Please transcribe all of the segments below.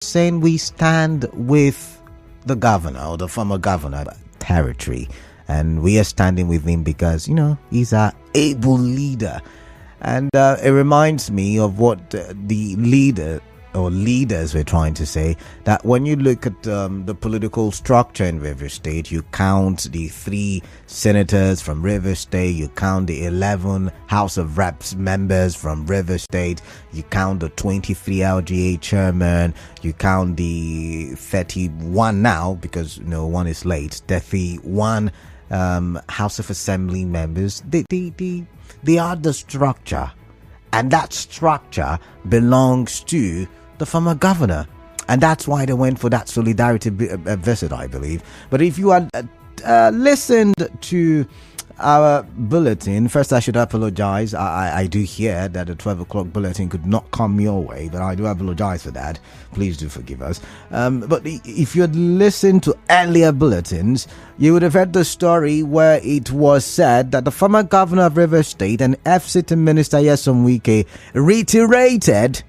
saying we stand with the governor or the former governor territory, and we are standing with him because, you know, he's our able leader. And it reminds me of what the leaders were trying to say, that when you look at the political structure in River State, you count the 3 senators from River State, you count the 11 House of Reps members from River State, you count the 23 LGA chairman, you count the 31 now, because, you know, one is late, 31 House of Assembly members. They are the structure, and that structure belongs to the former governor, and that's why they went for that solidarity visit, I believe. But if you had listened to our bulletin, first I should apologize. I do hear that the 12 o'clock bulletin could not come your way, but I do apologize for that. Please do forgive us. But if you had listened to earlier bulletins, you would have heard the story where it was said that the former governor of River State and FCT Minister Wike reiterated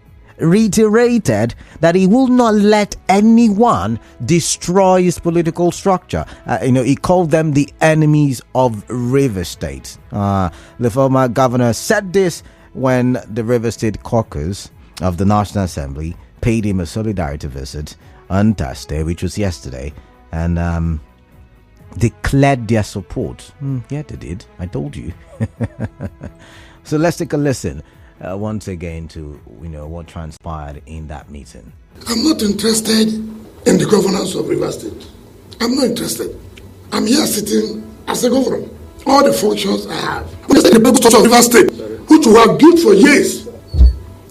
that he will not let anyone destroy his political structure. He called them the enemies of River State. The former governor said this when the River State caucus of the National Assembly paid him a solidarity visit on Thursday, which was yesterday, and declared their support. Yeah, they did. I told you. So let's take a listen once again to what transpired in that meeting. I'm not interested in the governance of River State. I'm not interested. I'm here sitting as a governor. All the functions I have. We say the people of River State, which we have built for years.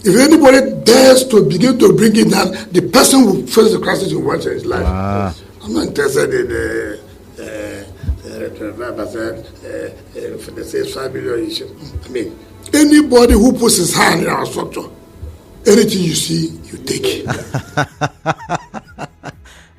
If anybody dares to begin to bring it down, the person will face the crisis in once in his life. I'm not interested in the 25%, for the say 5 billion issue. I mean, anybody who puts his hand in our structure, anything you see, you take.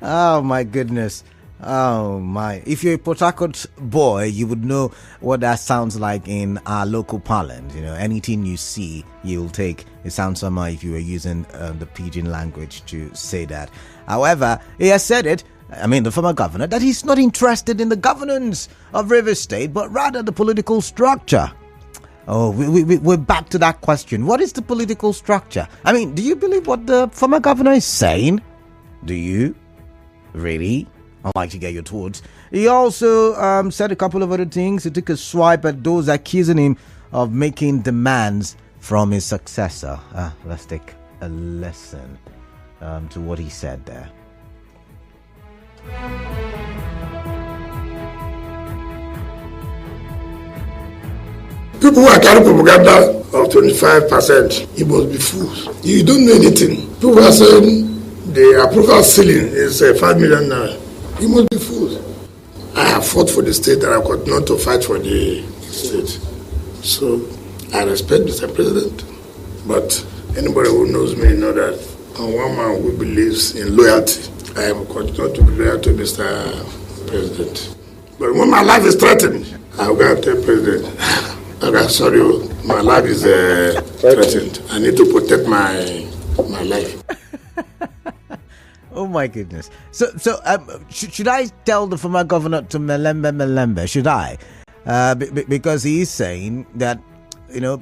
Oh my goodness. Oh my. If you're a Port Harcourt boy, you would know what that sounds like in our local parlance. Anything you see, you'll take. It sounds somehow if you were using the pidgin language to say that. However, he has said it, the former governor, that he's not interested in the governance of River State, but rather the political structure. Oh, we're back to that question. What is the political structure? Do you believe what the former governor is saying? Do you? Really? I'd like to get your thoughts. He also said a couple of other things. He took a swipe at those accusing him of making demands from his successor. Let's take a listen to what he said there. People who are carrying propaganda of 25%, you must be fools. You don't know anything. People are saying the approval ceiling is 5 million now. You must be fools. I have fought for the state and I got not to fight for the state. So I respect Mr. President, but anybody who knows me know that I'm one man who believes in loyalty. I am continuing to be loyal to Mr. President. But when my life is threatened, I'm going to tell President, okay, sorry, my life is threatened. I need to protect my life. Oh my goodness. So should I tell the former governor to Melembe? Should I? Because he is saying that,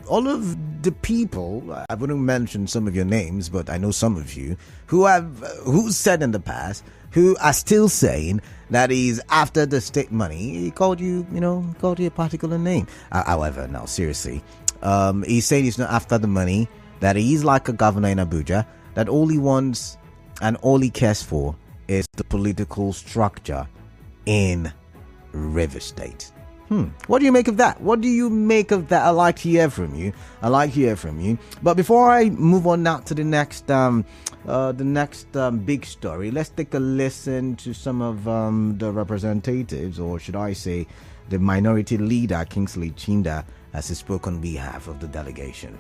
all of the people, I wouldn't mention some of your names, but I know some of you, who said in the past, who are still saying that he's after the state money. He called you, called you a particular name. However, now, seriously, he's saying he's not after the money, that he's like a governor in Abuja, that all he wants and all he cares for is the political structure in River State. What do you make of that? What do you make of that? I'd like to hear from you. But before I move on now to the next big story, let's take a listen to some of the representatives, or should I say the minority leader, Kingsley Chinda, as he spoke on behalf of the delegation.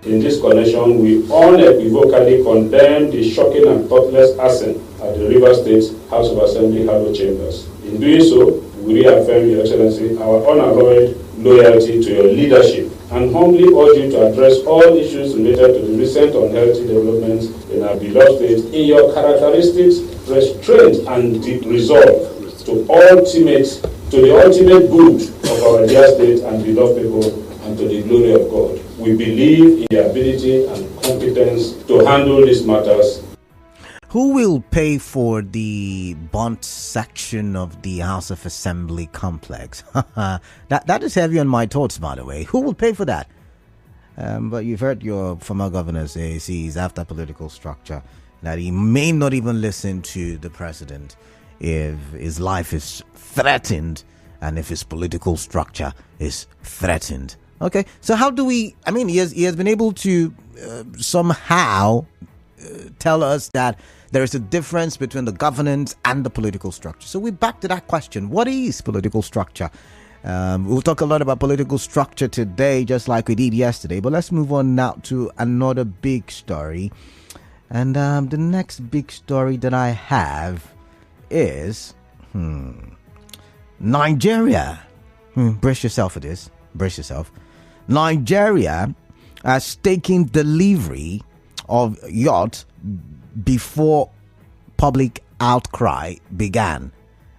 In this connection, we unequivocally condemn the shocking and thoughtless ascent at the River State House of Assembly Harbour Chambers. In doing so, we reaffirm, Your Excellency, our unalloyed loyalty to your leadership and humbly urge you to address all issues related to the recent unhealthy developments in our beloved state in your characteristics, restraint, and deep resolve to the ultimate good of our dear state and beloved people and to the glory of God. We believe in your ability and competence to handle these matters. Who will pay for the bond section of the House of Assembly complex? that is heavy on my thoughts, by the way. Who will pay for that? But you've heard your former governor say he's after political structure, that he may not even listen to the president if his life is threatened and if his political structure is threatened. Okay, so how do we, he has been able to somehow tell us that there is a difference between the governance and the political structure. So we're back to that question. What is political structure? We'll talk a lot about political structure today, just like we did yesterday. But let's move on now to another big story. And the next big story that I have is Nigeria. Brace yourself for this. Brace yourself. Nigeria has taken delivery of yacht before public outcry began,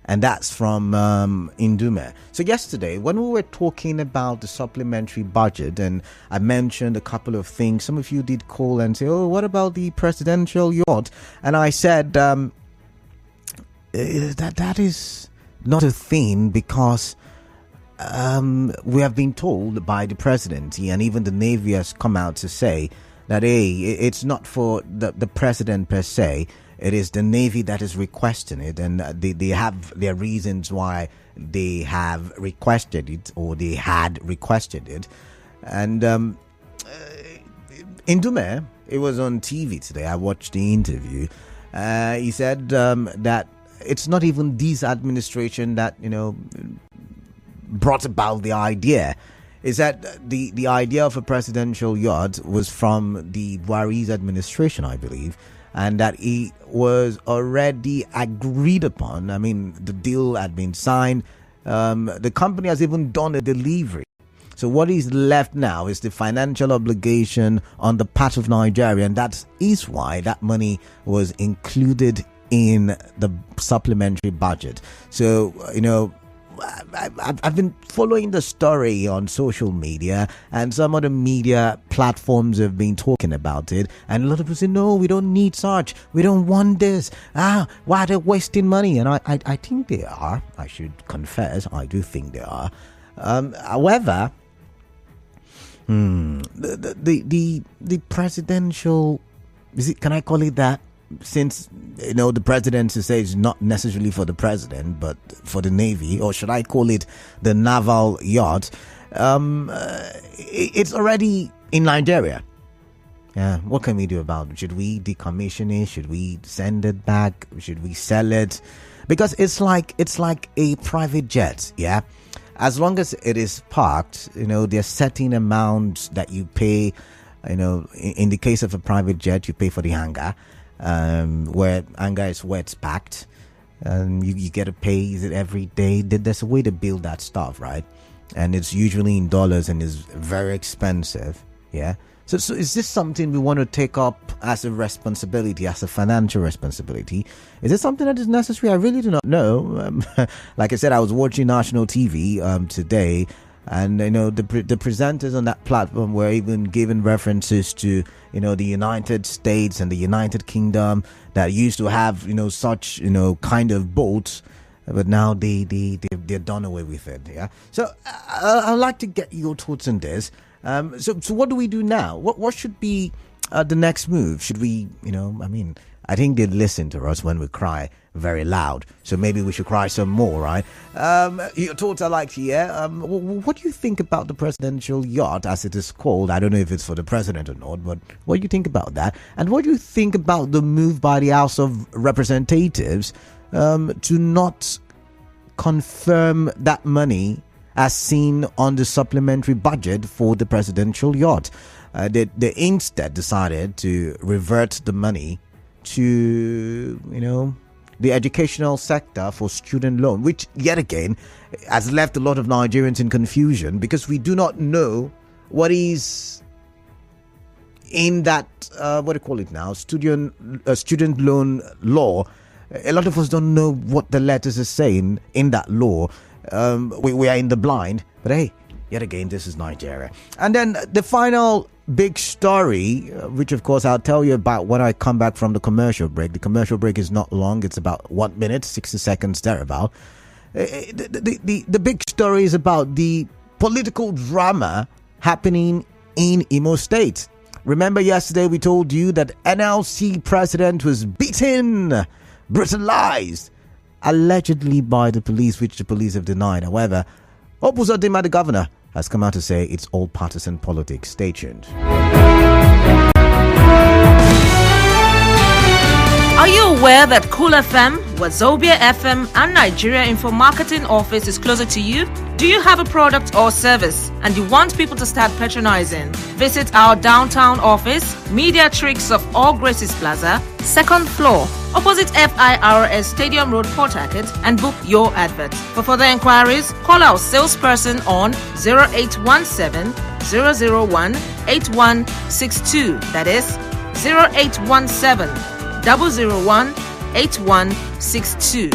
and that's from Ndume. So yesterday, when we were talking about the supplementary budget, and I mentioned a couple of things, some of you did call and say, "Oh, what about the presidential yacht?" And I said that is not a thing, because we have been told by the presidency, and even the Navy has come out to say that it's not for the president per se. It is the Navy that is requesting it, and they have their reasons why they have requested it, or they had requested it. And Ndume, it was on TV today, I watched the interview. He said that it's not even this administration that brought about the idea. Is that the idea of a presidential yacht was from the Buhari's administration, I believe, and that it was already agreed upon. The deal had been signed. The company has even done a delivery. So what is left now is the financial obligation on the part of Nigeria, and that is why that money was included in the supplementary budget. So, I've been following the story on social media, and some of the media platforms have been talking about it, and a lot of people say, no, we don't need such, we don't want this, why are they wasting money? And I think they are. I should confess, I do think they are. However, the presidential, can I call it that? Since the presidency says it's not necessarily for the president but for the Navy, or should I call it the naval yacht, it's already in Nigeria. What can we do about it? Should we decommission it? Should we send it back? Should we sell it? Because it's like a private jet. As long as it is parked, there's certain amounts that you pay. In the case of a private jet, you pay for the hangar. Where hangar is where it's packed, you get to pay. Is it every day? There's a way to build that stuff, right? And it's usually in dollars and is very expensive. So is this something we want to take up as a responsibility, as a financial responsibility? Is it something that is necessary? I really do not know. Like I said, I was watching national TV today, and the presenters on that platform were even giving references to the United States and the United Kingdom that used to have such kind of boats, but now they're done away with it. So I'd like to get your thoughts on this. So what do we do now? What should be the next move? Should we I think they listen to us when we cry very loud, so maybe we should cry some more, right? Your thoughts I like to hear. What do you think about the presidential yacht, as it is called? I don't know if it's for the president or not, but what do you think about that? And what do you think about the move by the House of Representatives to not confirm that money as seen on the supplementary budget for the presidential yacht? They instead decided to revert the money to the educational sector for student loan, which yet again has left a lot of Nigerians in confusion, because we do not know what is in that, what do you call it now, student loan law. A lot of us don't know what the letters are saying in that law. We are in the blind, but hey, yet again, this is Nigeria. And then the final big story, which of course I'll tell you about when I come back from the commercial break. The commercial break is not long, it's about 1 minute, 60 seconds, thereabout. The big story is about the political drama happening in Imo State. Remember yesterday we told you that NLC President was beaten, brutalized, allegedly by the police, which the police have denied. However, Uzodima, the governor, has come out to say it's all partisan politics. Stay tuned. Are you aware that Cool FM, Wazobia FM, and Nigeria Info Marketing Office is closer to you? Do you have a product or service and you want people to start patronizing? Visit our downtown office, Media Tricks of All Graces Plaza, 2nd floor, opposite FIRS Stadium Road, Port Harcourt, and book your advert. For further inquiries, call our salesperson on 0817 001 8162. That is 0817 001 8162.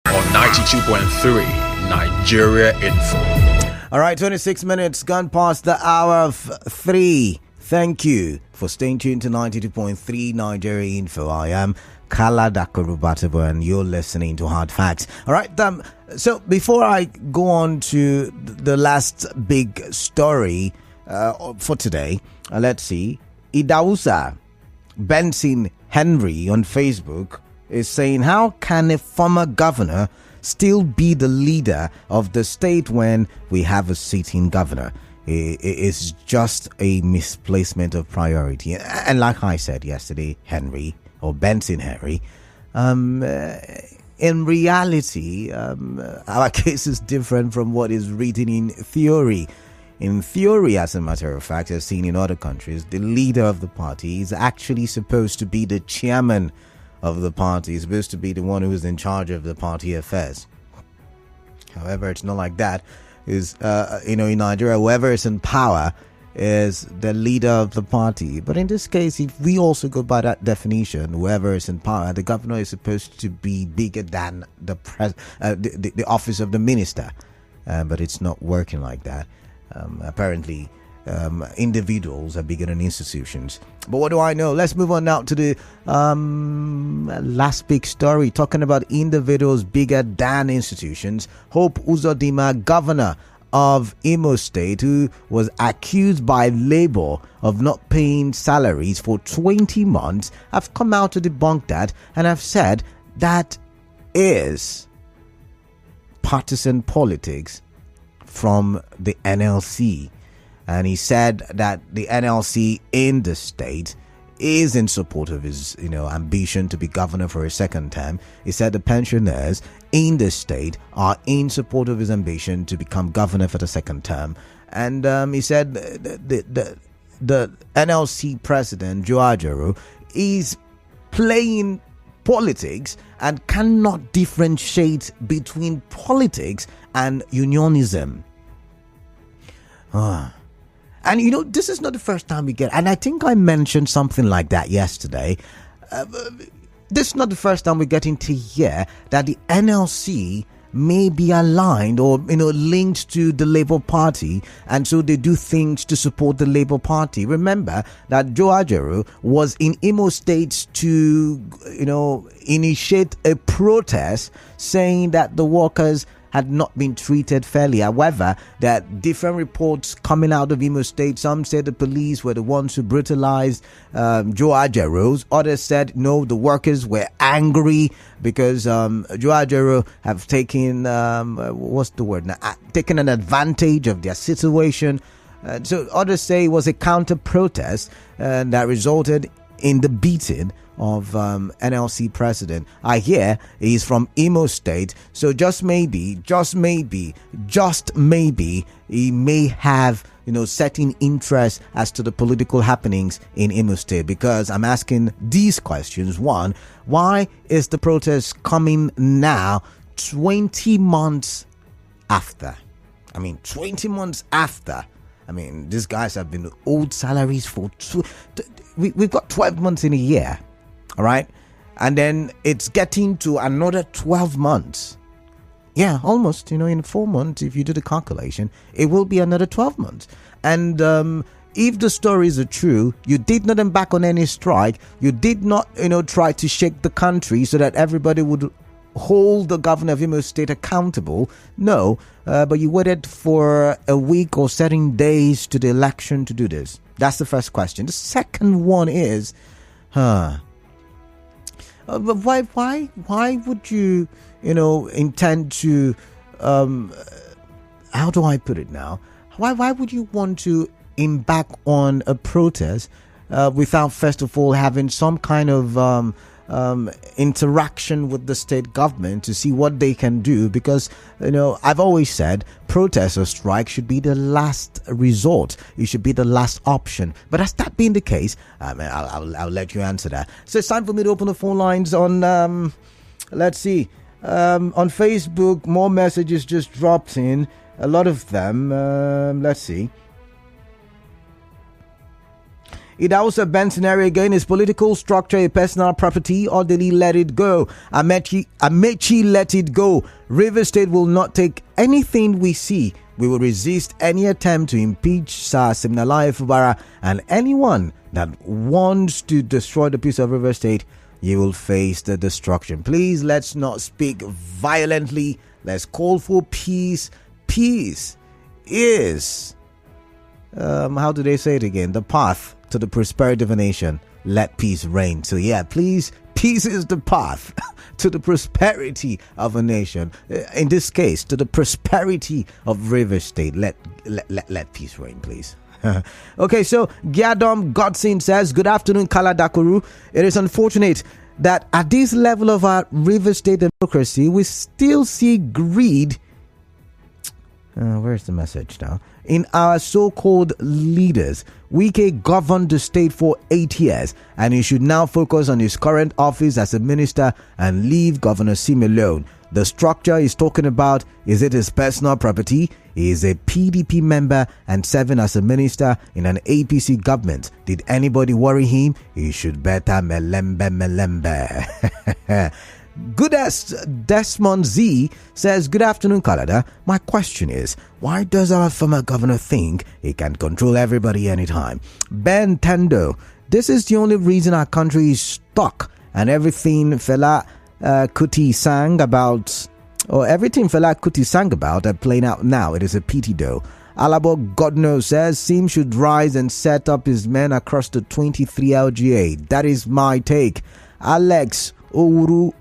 On 92.3 Nigeria Info. All right, 26 minutes gone past the hour of 3. Thank you for staying tuned to 92.3 Nigeria Info. I am Kala Dakorubatabo and you're listening to Hard Facts. All right, so before I go on to the last big story for today, let's see. Idausa Benson Henry on Facebook is saying, how can a former governor still be the leader of the state when we have a sitting governor? It's just a misplacement of priority. And like I said yesterday, Henry or Benson Henry, in reality, our case is different from what is written in theory. In theory, as a matter of fact, as seen in other countries, the leader of the party is actually supposed to be the chairman of the party, is supposed to be the one who is in charge of the party affairs. However, it's not like that. In Nigeria, whoever is in power is the leader of the party. But in this case, if we also go by that definition, whoever is in power, the governor is supposed to be bigger than the office of the minister. But it's not working like that. Apparently, individuals are bigger than institutions. But what do I know? Let's move on now to the last big story, talking about individuals bigger than institutions. Hope Uzodima, governor of Imo State, who was accused by Labour of not paying salaries for 20 months, have come out to debunk that and have said that is partisan politics from the NLC. And he said that the NLC in the state is in support of his, ambition to be governor for a second term. He said the pensioners in the state are in support of his ambition to become governor for the second term. And he said the NLC President, Joajero, is playing politics and cannot differentiate between politics and unionism. And this is not the first time we get, and I think I mentioned something like that yesterday. This is not the first time we're getting to hear that the NLC may be aligned or linked to the Labour Party, and so they do things to support the Labour Party. Remember that Joajero was in Imo State to initiate a protest saying that the workers had not been treated fairly. However, there are different reports coming out of Imo State. Some said the police were the ones who brutalized Joe Ajaero. Others said no, the workers were angry because Joe Ajaero have taken taken an advantage of their situation. So others say it was a counter protest that resulted in the beating of NLC President. I hear he's from Imo State, so just maybe, he may have certain interest as to the political happenings in Imo State, because I'm asking these questions. One, why is the protest coming now 20 months after? 20 months after. These guys have been owed salaries for we've got 12 months in a year, all right? And then it's getting to another 12 months. Yeah, almost, in 4 months, if you do the calculation, it will be another 12 months. And if the stories are true, you did not embark on any strike. You did not, try to shake the country so that everybody would hold the governor of Imo State accountable. No, but you waited for a week or certain days to the election to do this. That's the first question. The second one is, why would you, intend to, how do I put it now? Why would you want to embark on a protest without first of all having some kind of interaction with the state government to see what they can do? Because I've always said protest or strike should be the last resort. It should be the last option. But has that been the case? I'll let you answer that. So it's time for me to open the phone lines on let's see, on Facebook. More messages just dropped in, a lot of them. Let's see. It also Benson area again. Is political structure a personal property, or did he let it go? Amechi let it go. River State will not take anything we see. We will resist any attempt to impeach Sir Siminalayi Fubara, and anyone that wants to destroy the peace of River State, you will face the destruction. Please, let's not speak violently. Let's call for peace. Peace is, how do they say it again? The path to the prosperity of a nation. Let peace reign. So yeah, please, peace is the path to the prosperity of a nation. In this case, to the prosperity of River State. Let peace reign, please. Okay, so Gyadom Godsin says, good afternoon, Kala Dakuru. It is unfortunate that at this level of our River State democracy, we still see greed. Where's the message now? In our so-called leaders. Wike governed the state for 8 years, and he should now focus on his current office as a minister and leave Governor Sim alone. The structure he's talking about, is it his personal property? He is a PDP member and serving as a minister in an APC government. Did anybody worry him? He should better melembe. Goodest Desmond Z says, good afternoon, Canada. My question is, why does our former governor think he can control everybody anytime? Ben Tendo, this is the only reason our country is stuck, and everything Fela Kuti sang about, are playing out now. It is a pity though. Alabo Godno says, Sim should rise and set up his men across the 23 LGA. That is my take. Alex Ouru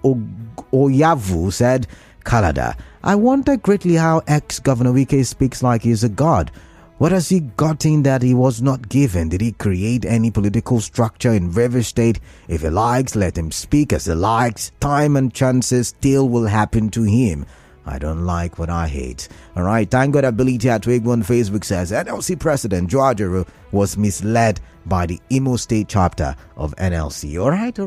Oyavu said, Kalada, I wonder greatly how ex-Governor Wike speaks like he's a god. What has he gotten that he was not given? Did he create any political structure in River State? If he likes, let him speak as he likes. Time and chances still will happen to him. I don't like what I hate. All right, thank God Ability at Twig on Facebook says NLC President Joe Ajaero was misled by the Imo State chapter of NLC. All right.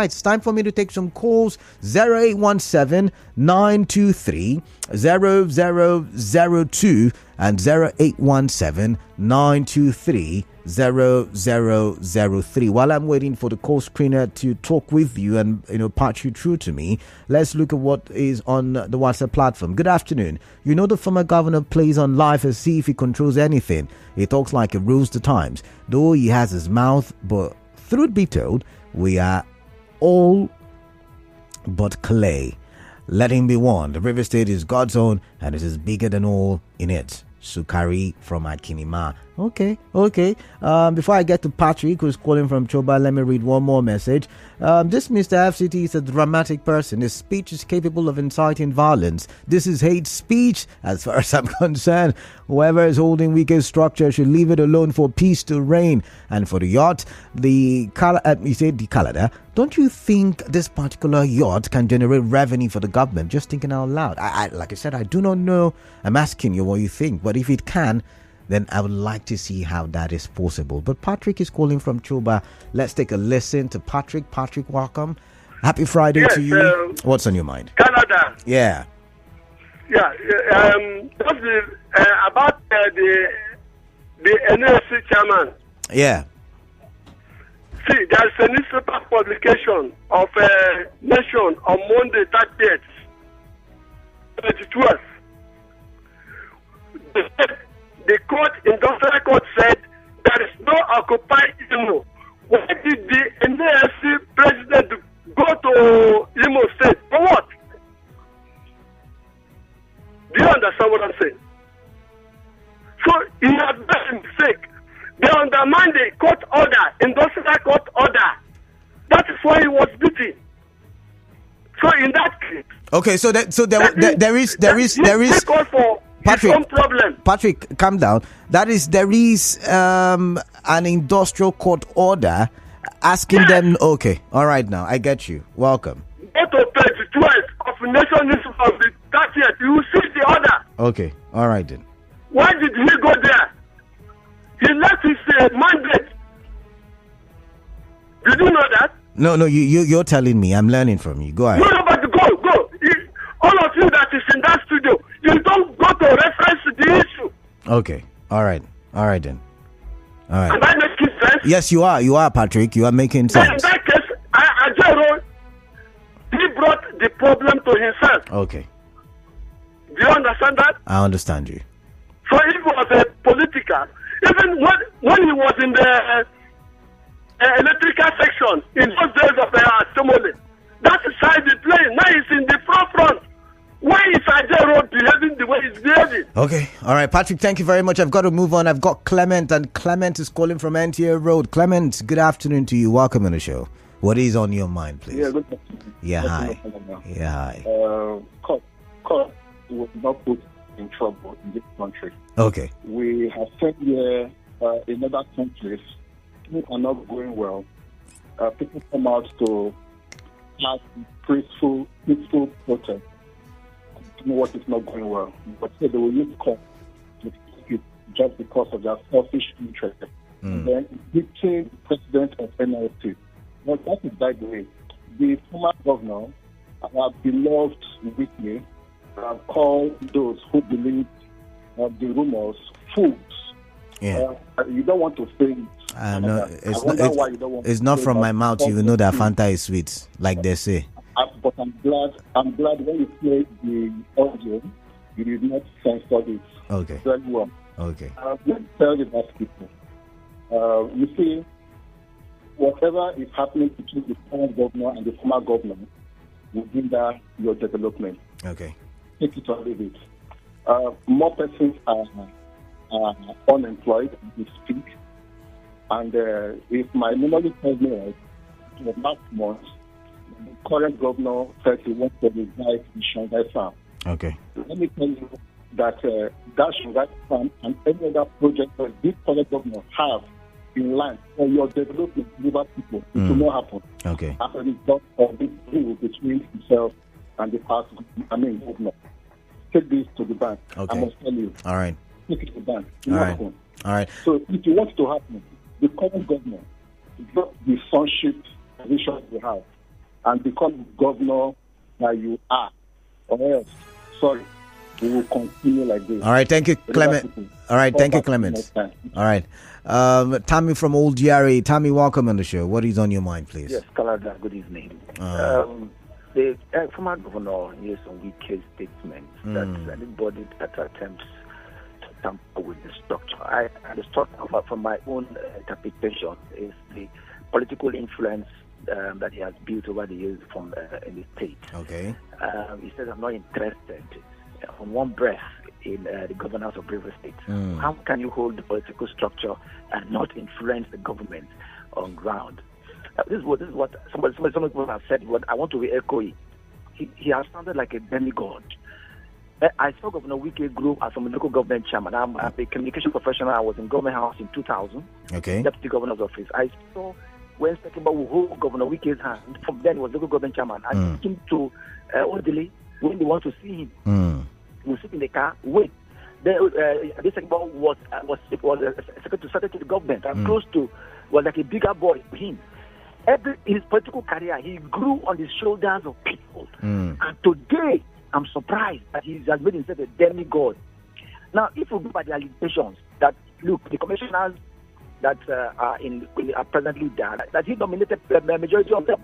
It's time for me to take some calls. 0817-923-0002 and 0817-923-0003. While I'm waiting for the call screener to talk with you and patch you through to me, let's look at what is on the WhatsApp platform. Good afternoon. The former governor plays on life as if he controls anything. He talks like he rules the times, though he has his mouth, but truth be told, we are all but clay. Let him be warned. The River State is God's own and it is bigger than all in it. Sukari from Akinima. Okay. Before I get to Patrick, who's calling from Choba, let me read one more message. This Mr. FCT is a dramatic person. His speech is capable of inciting violence. This is hate speech, as far as I'm concerned. Whoever is holding weakest structure should leave it alone for peace to reign. And for the yacht, you said the Canada. Don't you think this particular yacht can generate revenue for the government? Just thinking out loud. Like I said, I do not know. I'm asking you what you think. But if it can, then I would like to see how that is possible. But Patrick is calling from Chuba. Let's take a listen to Patrick. Patrick, welcome. Happy Friday to you. What's on your mind? Canada. Yeah. About the NLC chairman. Yeah. See, there's a newspaper publication of Nation on Monday, 30th, 2012. The court, industrial court, said there is no occupied Imo. Why did the NLC president go to Imo State? For what? Do you understand what I'm saying? So he has made a mistake. They undermine the court order, industrial court order. That is why he was beaten. So in that case, okay. So there is Patrick, calm down. There is an industrial court order asking them. Okay, all right. Now I get you. Welcome. Go to page 12 of Nation News of the 30th. You will see the order. Okay, all right then. Why did he go there? He left his mandate. Did you know that? No, you're telling me. I'm learning from you. Go ahead. No, but go. All of you that is in that studio, you don't go to reference to the issue. Okay. All right then. All right. Am I making sense? Yes, you are. You are, Patrick. You are making sense. In that case, Ajero, he brought the problem to himself. Okay. Do you understand that? I understand you. So it was a political. Even when he was in the electrical section in those days of Somali, that is how he playing. Now he's in the front. Why is Ajero behaving the way he's behaving? Okay, all right, Patrick. Thank you very much. I've got to move on. I've got Clement, and Clement is calling from NTA Road. Clement, good afternoon to you. Welcome on the show. What is on your mind, please? Yeah, good afternoon. Yeah, hi. Yeah, hi. Court was not put in trouble in this country. Okay. We have seen here in other countries, things are not going well. People come out to have peaceful protest. You know what is not going well. But say they will use court to stop it just because of their selfish interest. And then between the president of NLC. Now that is by the way. The former governor, our beloved Whitney, called those who believe the rumors fools. Yeah. You don't want to say it. No, it's not from my mouth. You know that Fanta is sweet, like they say. But I'm glad when you play the audio, you did not censor it. Okay. Very well. Okay. Let me tell you that, people. You see, whatever is happening between the current governor and the former governor will hinder your development. Okay. Take it or leave it. More persons are unemployed as we speak. And if my memory tells me right, last month, the current governor said he wants to revive the Shanghai farm. Okay. Let me tell you that that Shanghai farm and any other project that this current governor have in line for your development to deliver people, it will not happen. Okay. As a result of this deal between himself and the past governor. Take this to the bank. Okay. I must tell you. All right. Take it to the bank. All right. All right. So if you want it to happen, the current governor drop the sonship position you have and become governor that you are, or else, we will continue like this. All right, thank you, Clement. All right, thank you, Clement. All right. Tammy from Old GRA. Tammy, welcome on the show. What is on your mind, please? Yes, Canada, good evening. The former governor made some wicked statements that anybody that attempts to tamper with the structure. The structure, from my own interpretation, is the political influence that he has built over the years from in the state. Okay. He says, I'm not interested on one breath in the governance of River State. How can you hold the political structure and not influence the government on ground? This is what some people have said. What I want to re-echo it. He has sounded like a demigod. I saw Governor Wike grew as a local government chairman. I'm a communication professional. I was in Government House in 2000. Okay. Deputy Governor's Office. I saw when Sekimba will hold Governor Wike's hand. From then, he was local government chairman. I took him to Odili when they want to see him. We'll sit in the car, wait. Then this Sekimba was secretary to the government. I'm close to, was like a bigger boy to him. His political career, he grew on the shoulders of people. And today, I'm surprised that he has made himself a demigod. Now, if you look at the allegations that, look, the commissioners that are presently there, that he nominated the majority of them,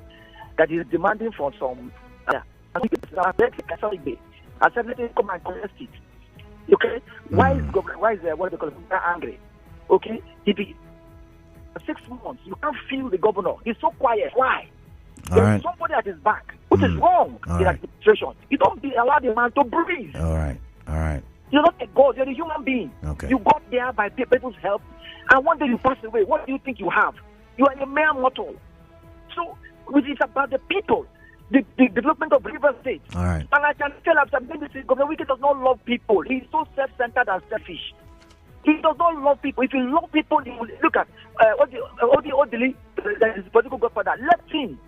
that he's demanding for some. I said, let him come and contest it. Okay? Why is what they call angry? Okay? If he 6 months, you can't feel the governor. He's so quiet. Why? There's somebody at his back, which is wrong in administration. You don't allow the man to breathe. All right. You're not a god. You're a human being. Okay. You got there by people's help, and one day you pass away. What do you think you have? You are a mere mortal. So it's about the people, the development of River State. All right. And I can tell you, Governor Wike does not love people. He's so self-centered and selfish. He does not love people. If you love people, you will look at Odili, his political godfather. Let him.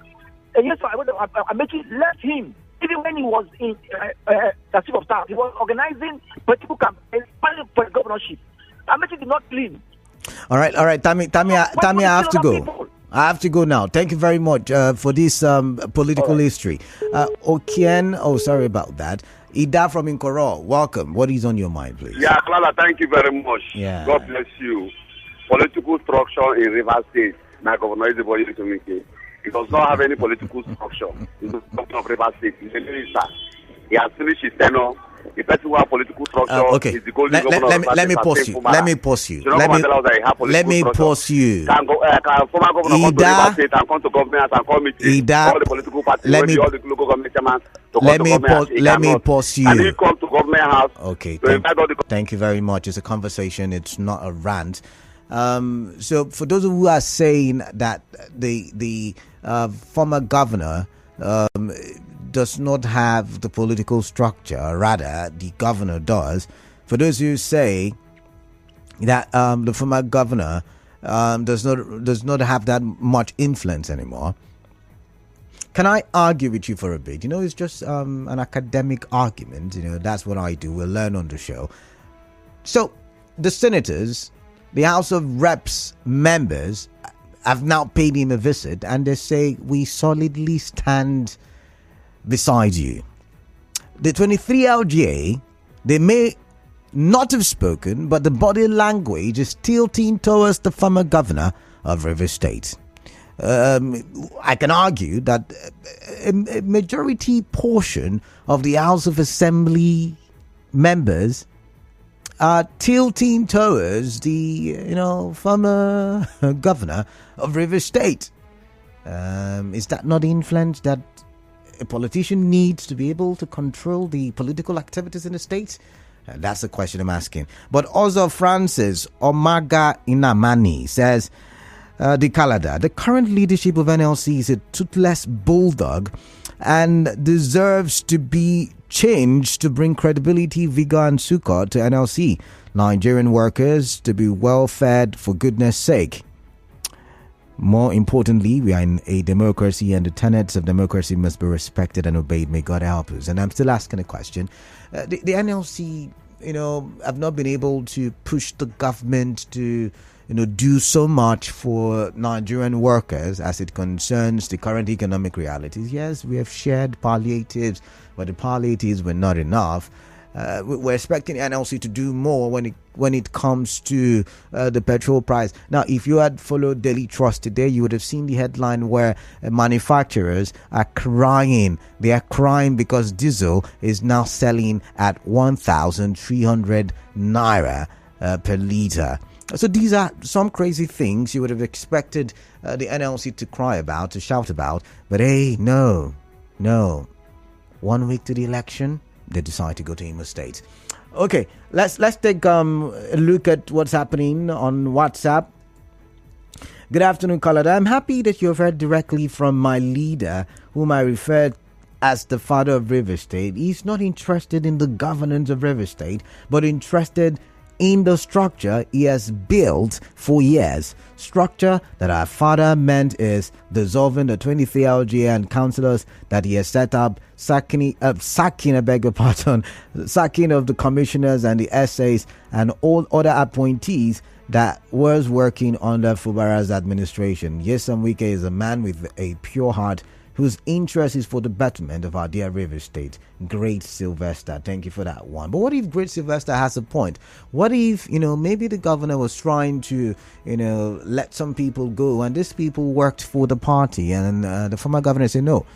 And yes, I mentioned left him. Even when he was in the chief of staff, he was organizing political campaigns for the governorship. I mentioned did not clean. All right. Tammy, I have to go. People? I have to go now. Thank you very much for this political history. Okien, sorry about that. Ida from Nkoro, welcome. What is on your mind, please? Yeah, Clara, thank you very much. Yeah. God bless you. Political structure in River State, my governor is the body to make it. He does not have any political structure in the government of River State. He's a minister. He has finished his tenure. The person who has political structure okay. is the golden governor of River State. Let me pause you. Let me pause you. Former governor come to River State and come to government and come meeting all the political parties, all the local government chairman to come to government. Let me pause you. And he come to government house. Okay. Thank you very much. It's a conversation. It's not a rant. So for those who are saying that the former governor does not have the political structure, rather the governor does. For those who say that the former governor does not have that much influence anymore, can I argue with you for a bit? It's just an academic argument. That's what I do. We'll learn on the show. So the senators, the House of Reps members, have now paid him a visit, and they say, we solidly stand beside you. The 23 LGA, they may not have spoken, but the body language is tilting towards the former governor of River State. I can argue that a majority portion of the House of Assembly members are tilting towards the former governor of River State. Is that not influence that a politician needs to be able to control the political activities in the state? That's the question I'm asking. But also Francis Omaga Inamani says, the Kalada, the current leadership of NLC is a toothless bulldog and deserves to be changed to bring credibility, vigor and succor to NLC. Nigerian workers to be well fed for goodness sake. More importantly, we are in a democracy and the tenets of democracy must be respected and obeyed. May God help us. And I'm still asking a question. The NLC, have not been able to push the government to, do so much for Nigerian workers as it concerns the current economic realities. Yes, we have shared palliatives, but the palliatives were not enough. We're expecting NLC to do more when it comes to the petrol price. Now, if you had followed Daily Trust today, you would have seen the headline where manufacturers are crying. They are crying because diesel is now selling at 1,300 naira per litre. So these are some crazy things you would have expected the NLC to cry about, to shout about. But hey, no. 1 week to the election, they decide to go to Imo State. Okay, let's take a look at what's happening on WhatsApp. Good afternoon, Kalada. I'm happy that you have heard directly from my leader, whom I referred as the father of River State. He's not interested in the governance of River State, but interested in the structure he has built for years. Structure that our father meant is dissolving the 23 LGA and councillors that he has set up, sacking of the commissioners and the SAs and all other appointees that was working under Fubara's administration. Nyesom Wike is a man with a pure heart whose interest is for the betterment of our dear River State. Great Sylvester, thank you for that one. But what if Great Sylvester has a point? What if, maybe the governor was trying to, let some people go, and these people worked for the party, and the former governor said, no,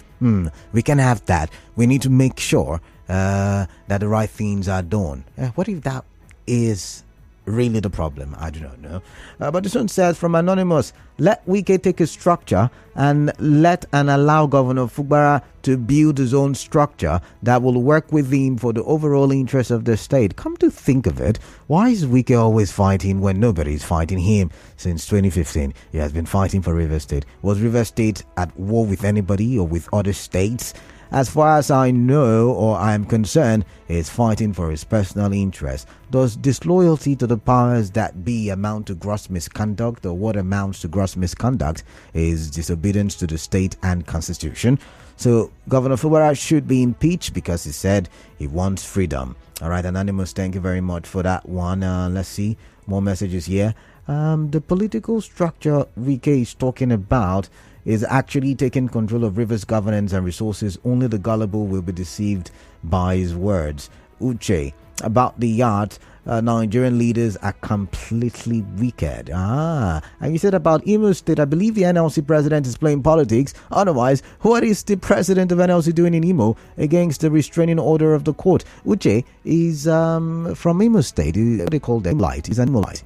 we can have that. We need to make sure that the right things are done. What if that is really the problem? I do not know. But this one says from Anonymous, let Wike take a structure and allow Governor Fubara to build his own structure that will work with him for the overall interest of the state. Come to think of it, why is Wike always fighting when nobody's fighting him? Since 2015, he has been fighting for River State. Was River State at war with anybody or with other states? As far as I know or I am concerned, he is fighting for his personal interest. Does disloyalty to the powers that be amount to gross misconduct, or what amounts to gross misconduct is disobedience to the state and constitution? So Governor Fubara should be impeached because he said he wants freedom. All right, Anonymous, thank you very much for that one. Let's see more messages here. The political structure Wike is talking about is actually taking control of rivers governance and resources. Only the gullible will be deceived by his words. Uche, about the yacht, Nigerian leaders are completely wicked. And you said about Imo State, I believe the NLC President is playing politics. Otherwise, what is the President of NLC doing in Imo against the restraining order of the court? Uche is from Imo State. What they call them? Light. He's an Imolite.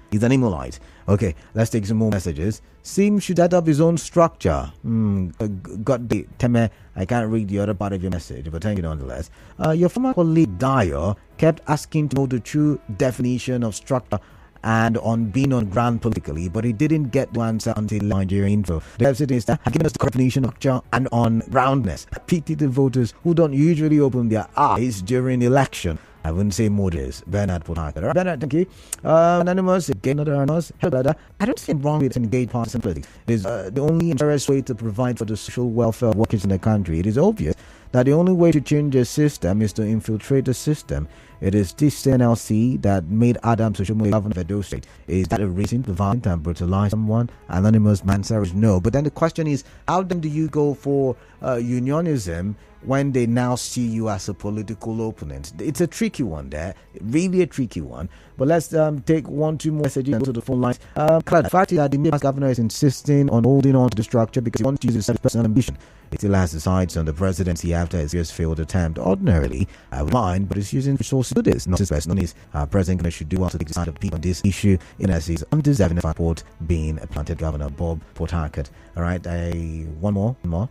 He's an Imolite. Okay, let's take some more messages. Sim should add up his own structure. Got the Teme. I can't read the other part of your message, but thank you nonetheless. Your former colleague Dio kept asking to know the true definition of structure and on being on ground politically, but he didn't get the answer until Nigerian Info. The website is have given us the correct definition of structure and on groundness. Pity the voters who don't usually open their eyes during election. I wouldn't say modus. Bernard Potaker. Bernard, thank you. Anonymous, again, another anonymous. I don't see anything wrong with engaged partisan politics. It is the only interest way to provide for the social welfare of workers in the country. It is obvious that the only way to change the system is to infiltrate the system. It is this NLC that made Adam Soshomole governor of Edo State. Is that a reason to violate and brutalize someone? Anonymous Mansar is no. But then the question is, how then do you go for unionism when they now see you as a political opponent? It's a tricky one there, really a tricky one. But let's take 1-2 more messages and go to the phone lines. The fact is that the governor is insisting on holding on to the structure because he wants to use his personal ambition. He still has his sights on the presidency after his year's failed attempt. Ordinarily, I would mind, but he's using resources to do this. Not his personal needs. President should do well to take the side of people on this issue, in as he's undeserving of support being appointed governor. Bob Port Harcourt. All right, one more.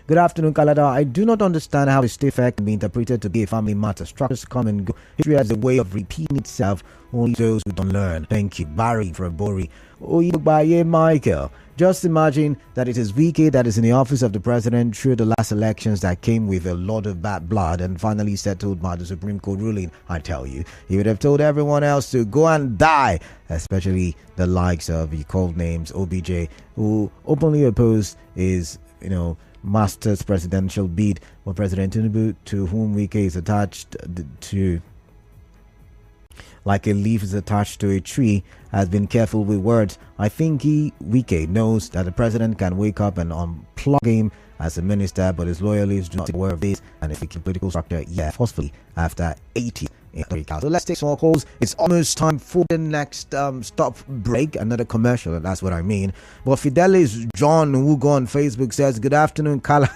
Good afternoon, Kalada. I do not understand how a state fair can be interpreted to be a family matter. Structures come and go. History has a way of repeating itself. Only those who don't learn. Thank you, Barry, for a Bori. Oyibaye Michael. Just imagine that it is Wike that is in the office of the president through the last elections that came with a lot of bad blood and finally settled by the Supreme Court ruling. I tell you, he would have told everyone else to go and die, especially the likes of the called names OBJ, who openly opposed his, master's presidential bid, or President Ndume, to whom Wike is attached to, like a leaf is attached to a tree, has been careful with words. I think Wike knows that the president can wake up and unplug him as a minister, but his loyalists do not take aware of this, and if we keep political structure, forcefully after 80 in Africa. So let's take some more calls. It's almost time for the next stop break, another commercial, and that's what I mean. But Fidelis John who go on Facebook says, good afternoon, Kala.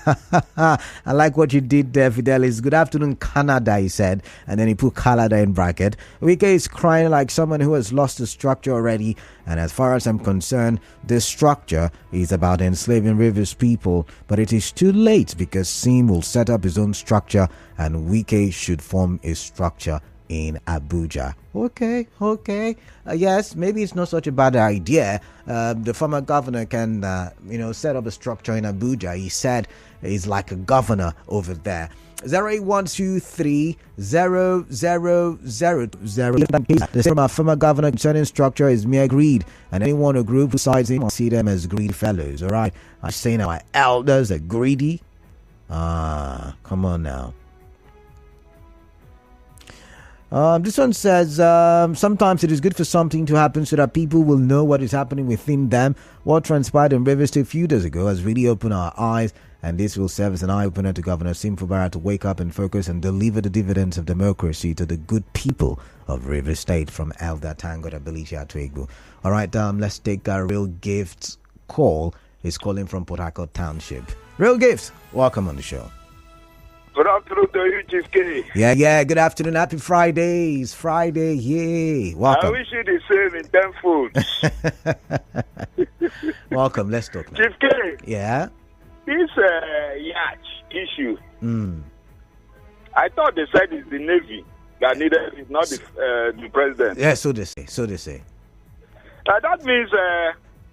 I like what you did there, Fidelis. Good afternoon, Canada, he said, and then he put Canada in bracket. Wike is crying like someone who has lost the structure already, and as far as I'm concerned, this structure is about enslaving Rivers people, but it is too late because Sim will set up his own structure and Wike should form a structure in Abuja. Okay. Yes, maybe it's not such a bad idea. The former governor can, set up a structure in Abuja. He said he's like a governor over there. 08123 000 The former governor concerning structure is mere greed, and anyone who group who sides him will see them as greedy fellows. All right, I'm saying our elders are greedy. Come on now. This one says, sometimes it is good for something to happen so that people will know what is happening within them. What transpired in Rivers State a few days ago has really opened our eyes, and this will serve as an eye-opener to Governor Sim Fubara to wake up and focus and deliver the dividends of democracy to the good people of Rivers State. From Elder Tango Abilicia Twigbu. All right, let's take a Real Gifts call. He's calling from Port Harcourt Township. Real Gifts, welcome on the show. Good afternoon to you, Chief K. Yeah. Good afternoon. Happy Friday. It's Friday. Yay. Welcome. I wish you the same in 10 food. Welcome. Let's talk now. Chief K. Yeah. This yatch issue. I thought they said it's the Navy that needed it, not the President. Yeah, so they say. That means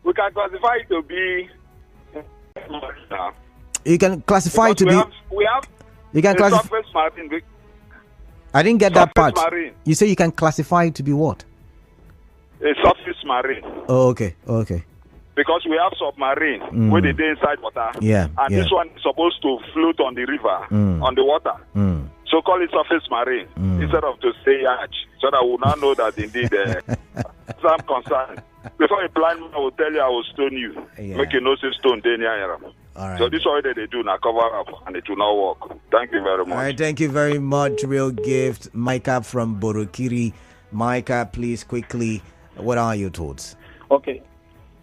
we can classify it to be. You can classify it to be. We have. You can classify. I didn't get that part. Marine. You say you can classify it to be what? A surface marine. Oh, okay. Because we have submarine where they do inside water. Yeah. And this one is supposed to float on the river, on the water. So call it surface marine instead of to say yatch, so that we will now know that indeed I'm concerned. Before a blind man will tell you I will stone you. Yeah. Make you know say stone day near. All right. So this is what they do now, cover up, and it will not work. Thank you very much. All right, thank you very much, Real Gift. Micah from Borokiri. Micah, please quickly, what are your thoughts? Okay.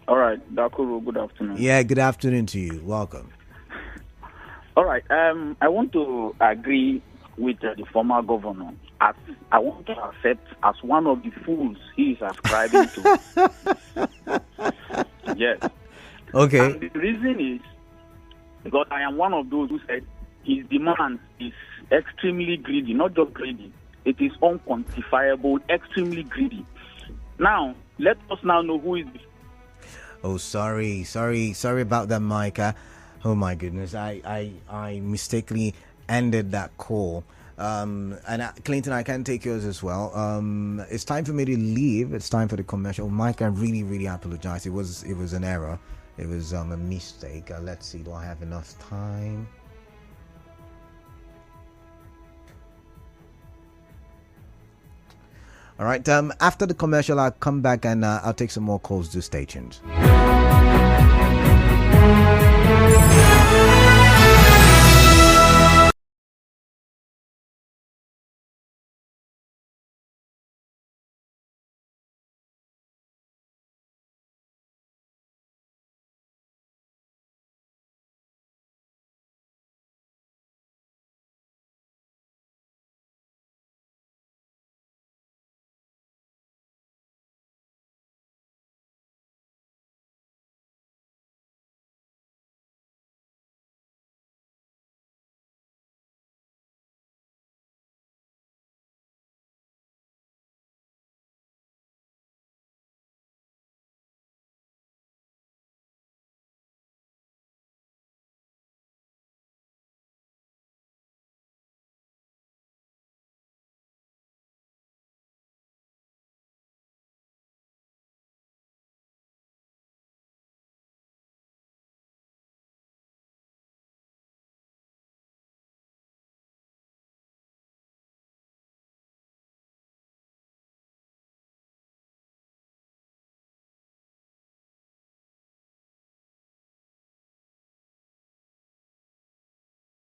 All right, Dakuru, good afternoon. Yeah, good afternoon to you. Welcome. All right, I want to agree with the former governor. As I want to accept as one of the fools he is ascribing to. Yes. Okay. And the reason is because I am one of those who said his demand is extremely greedy, not just greedy. It is unquantifiable, extremely greedy. Now, let us now know who is this. Oh, sorry about that, Micah. Oh my goodness, I mistakenly ended that call. And Clinton, I can take yours as well. It's time for me to leave. It's time for the commercial. Micah, I really apologize. It was an error. It was a mistake. Let's see. Do I have enough time? All right. After the commercial, I'll come back and I'll take some more calls. Do stay tuned.